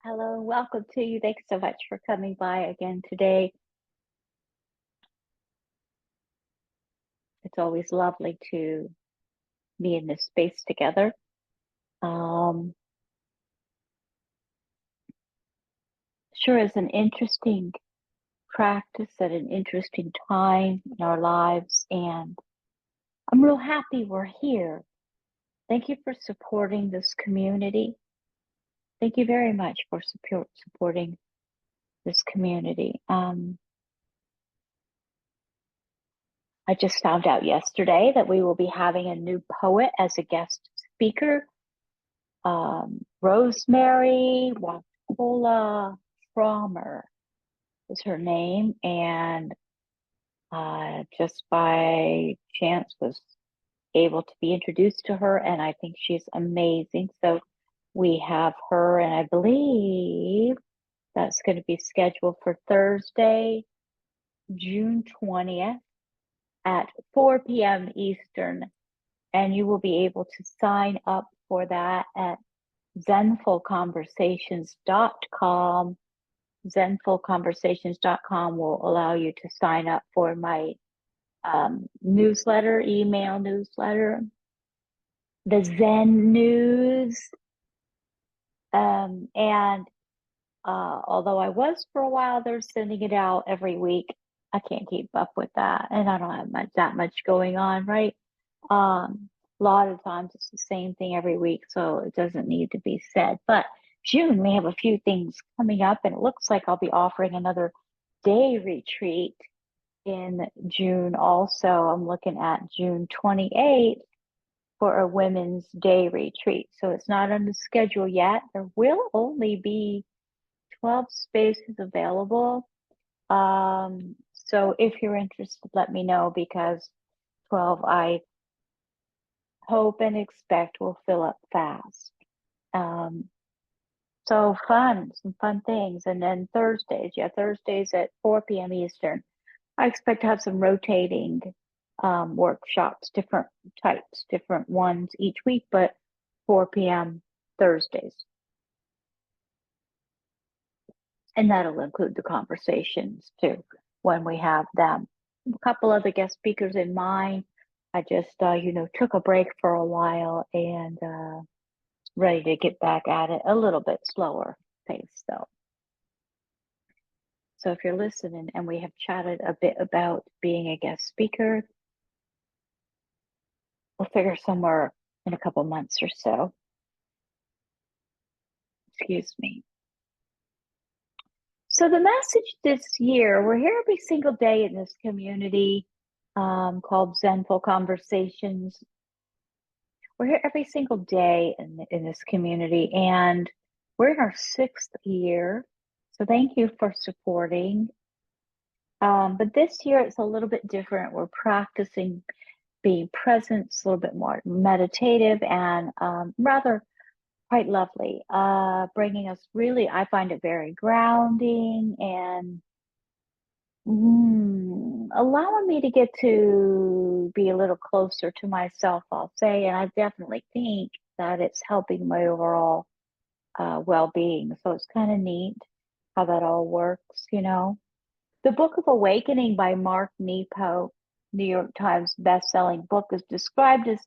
Hello, welcome to you. Thanks so much for coming by again today. It's always lovely to be in this space together. Um, sure is an interesting practice at an interesting time in our lives, and I'm real happy we're here. Thank you for supporting this community. Thank you very much for supporting this community. I just found out yesterday that we will be having a new poet as a guest speaker. Rosemary Wakola Frommer is her name, and just by chance was able to be introduced to her, and I think she's amazing. So we have her, and I believe that's going to be scheduled for Thursday, June 20th at 4 p.m. Eastern, and you will be able to sign up for that at zenfulconversations.com. Zenfulconversations.com will allow you to sign up for my email newsletter, the Zen News. And although I was for a while, they're sending it out every week. I can't keep up with that, and I don't have that much going on, right? A lot of times it's the same thing every week, so it doesn't need to be said. But June, we have a few things coming up, and it looks like I'll be offering another day retreat in June also. I'm looking at June 28th for a women's day retreat. So it's not on the schedule yet. There will only be 12 spaces available. So if you're interested, let me know, because 12, I hope and expect will fill up fast. So some fun things. And then Thursdays at 4 p.m. Eastern. I expect to have some rotating workshops, different types, different ones each week, but 4 p.m. Thursdays. And that'll include the conversations too, when we have them. A couple other guest speakers in mind. I just, took a break for a while and ready to get back at it, a little bit slower pace though. So if you're listening, and we have chatted a bit about being a guest speaker, we'll figure somewhere in a couple months or so. Excuse me. So the message this year, we're here every single day in this community called Zenful Conversations. We're here every single day in this community, and we're in our 6th year. So thank you for supporting. But this year it's a little bit different. We're practicing being present. It's a little bit more meditative and rather quite lovely. Bringing us really, I find it very grounding and allowing me to get to be a little closer to myself, I'll say. And I definitely think that it's helping my overall well-being. So it's kind of neat how that all works, The Book of Awakening by Mark Nepo, New York Times best-selling book, is described as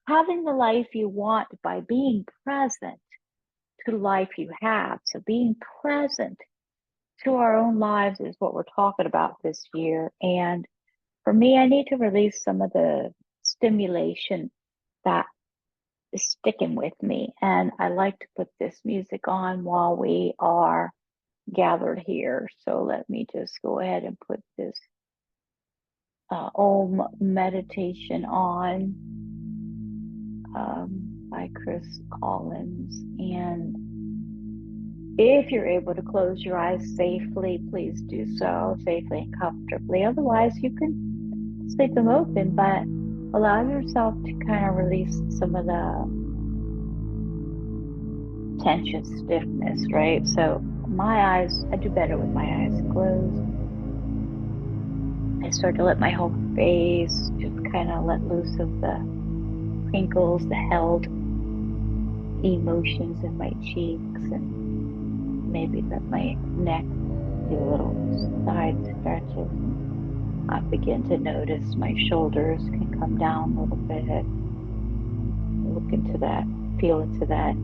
having the life you want by being present to the life you have. So being present to our own lives is what we're talking about this year. And for me, I need to release some of the stimulation that is sticking with me. And I like to put this music on while we are gathered here. So let me just go ahead and put this Om meditation on by Chris Collins. And if you're able to close your eyes safely, please do so safely and comfortably. Otherwise, you can sleep them open, but allow yourself to kind of release some of the tension, stiffness, right? So my eyes, I do better with my eyes closed. I start to let my whole face just kind of let loose of the crinkles, the held emotions in my cheeks, and maybe let my neck do a little side stretches, and I begin to notice my shoulders can come down a little bit. Look into that, feel into that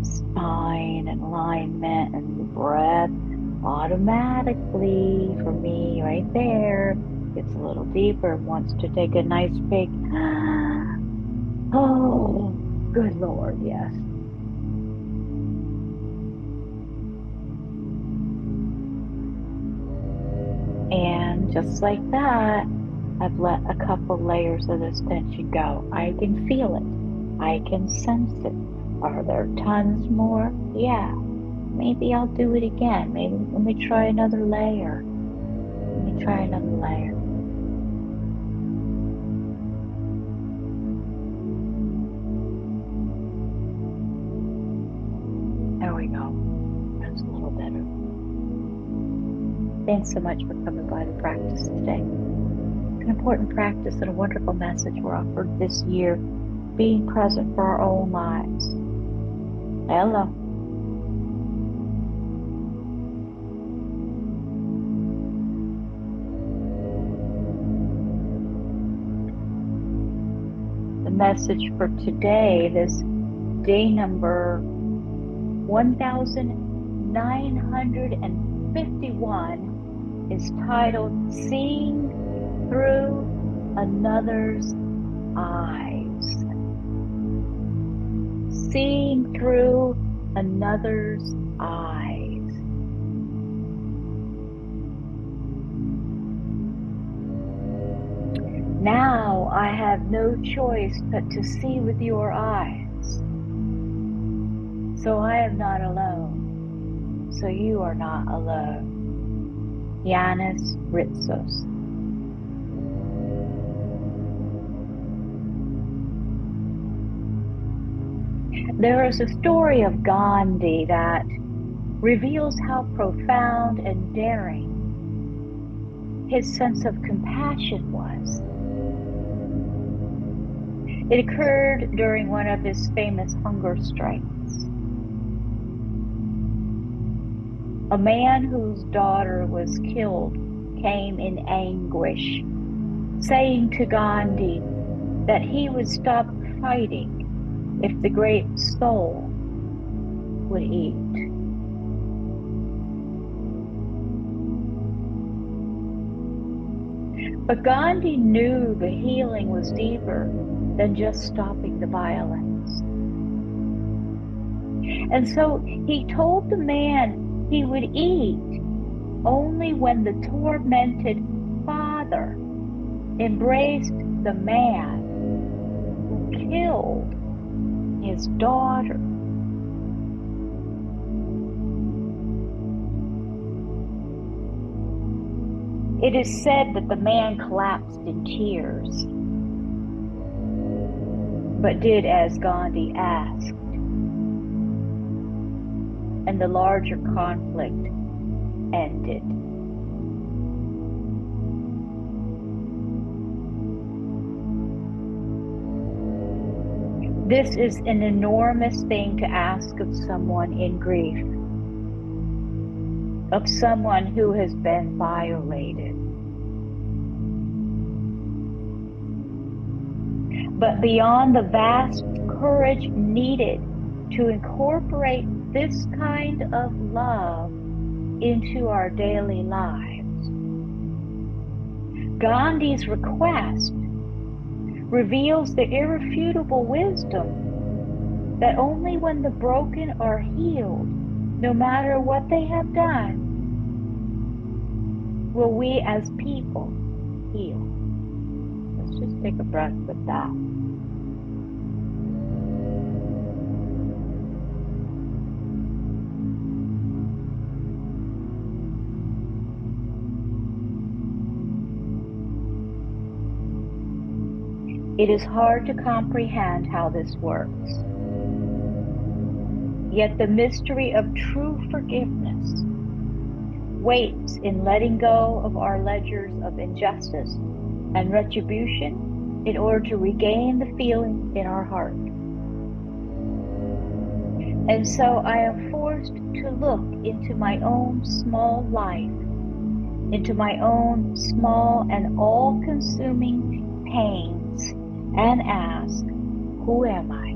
spine and alignment, and the breath automatically for me right there gets a little deeper, wants to take a nice big, oh, good Lord, yes. And just like that, I've let a couple layers of this tension go. I can feel it. I can sense it. Are there tons more? Yeah. Maybe I'll do it again. Maybe let me try another layer. Let me try another layer. There we go. That's a little better. Thanks so much for coming by the practice today. It's an important practice and a wonderful message we're offered this year, being present for our own lives. Hello. The message for today, this day number 1951, is titled Seeing Through Another's Eyes. Seeing through another's eyes. Now I have no choice but to see with your eyes. So I am not alone. So you are not alone. Yanis Ritsos. There is a story of Gandhi that reveals how profound and daring his sense of compassion was. It occurred during one of his famous hunger strikes. A man whose daughter was killed came in anguish, saying to Gandhi that he would stop fighting if the great soul would eat. But Gandhi knew the healing was deeper than just stopping the violence. And so he told the man he would eat only when the tormented father embraced the man who killed his daughter. It is said that the man collapsed in tears, but did as Gandhi asked, and the larger conflict ended. This is an enormous thing to ask of someone in grief, of someone who has been violated. But beyond the vast courage needed to incorporate this kind of love into our daily lives, Gandhi's request reveals the irrefutable wisdom that only when the broken are healed, no matter what they have done, will we as people heal. Let's just take a breath with that. It is hard to comprehend how this works. Yet the mystery of true forgiveness waits in letting go of our ledgers of injustice and retribution in order to regain the feeling in our heart. And so I am forced to look into my own small life, into my own small and all-consuming pains, and ask, who am I?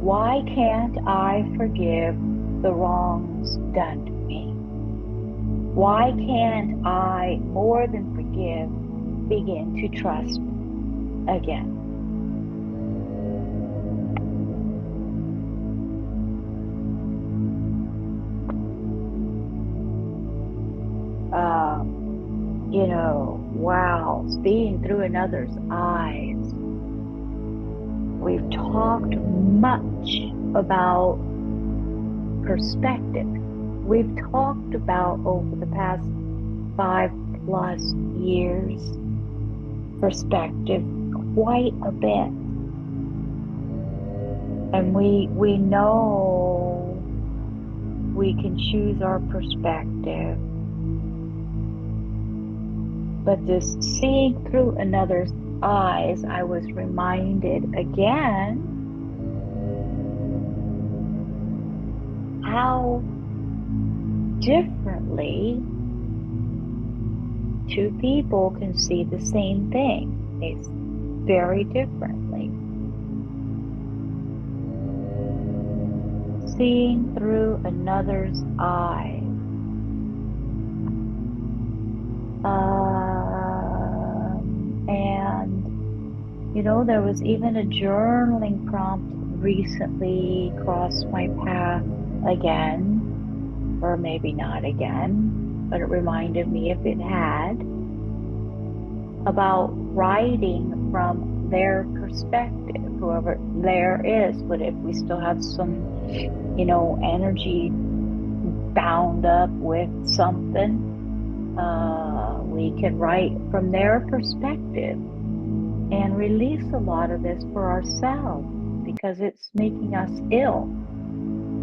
Why can't I forgive the wrongs done to me? Why can't I, more than forgive, begin to trust again? Wow, seeing through another's eyes. We've talked much about perspective. We've talked about over the past 5+ years perspective quite a bit. And we know we can choose our perspective. But this seeing through another's eyes, I was reminded again how differently two people can see the same thing. It's very differently. Seeing through another's eyes. And there was even a journaling prompt recently crossed my path again, or maybe not again, but it reminded me if it had, about writing from their perspective, whoever there is. But if we still have some, energy bound up with something, we can write from their perspective and release a lot of this for ourselves, because it's making us ill,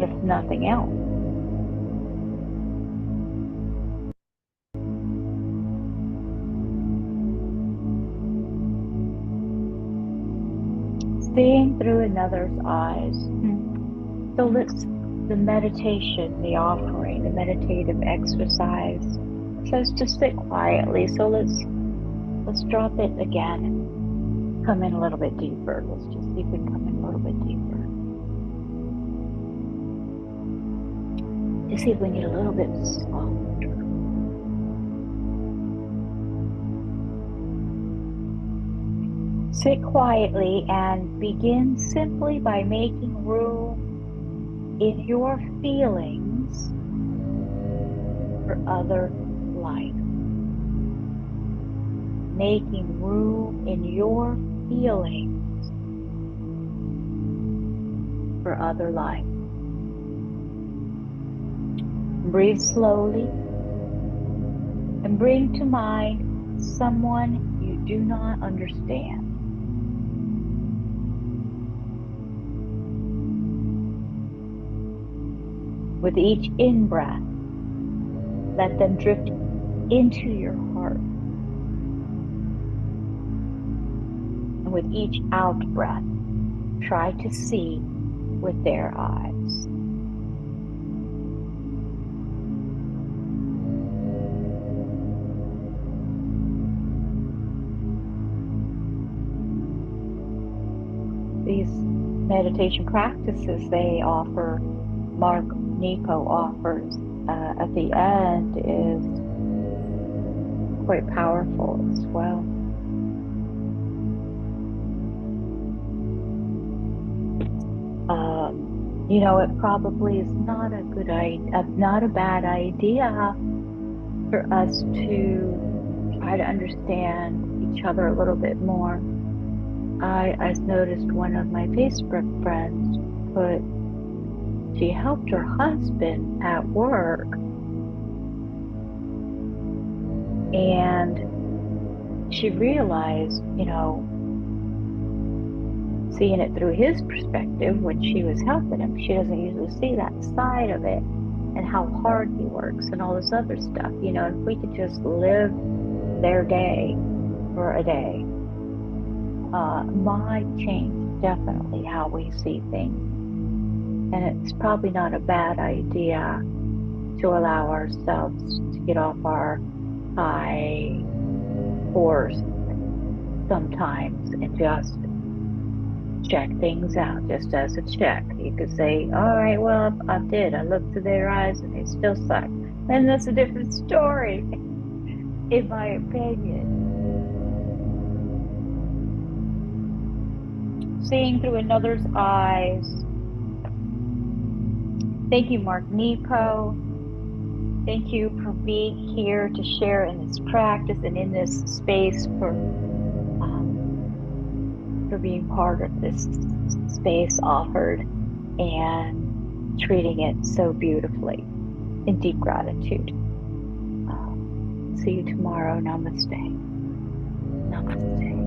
if nothing else. Seeing through another's eyes. So the meditation, the offering, the meditative exercise says to sit quietly. So let's drop it again and come in a little bit deeper. Let's just see if we can come in a little bit deeper. To see if we can get a little bit softer. Sit quietly and begin simply by making room in your feelings for other life. Making room in your feelings for other life. Breathe slowly and bring to mind someone you do not understand. With each in-breath, let them drift into your heart. And with each out-breath, try to see with their eyes. These meditation practices they offer, Mark Nepo offers at the end, is quite powerful as well. It probably is not a good idea, not a bad idea for us to try to understand each other a little bit more. I noticed one of my Facebook friends she helped her husband at work, and she realized, seeing it through his perspective when she was helping him, she doesn't usually see that side of it and how hard he works and all this other stuff, if we could just live their day for a day, might change definitely how we see things. And it's probably not a bad idea to allow ourselves to get off our high horse sometimes and just check things out just as a check. You could say, all right, well, I did. I looked through their eyes and they still suck. Then that's a different story, in my opinion. Seeing through another's eyes. Thank you, Mark Nepo. Thank you for being here to share in this practice and in this space um, for being part of this space offered and treating it so beautifully in deep gratitude. See you tomorrow. Namaste. Namaste.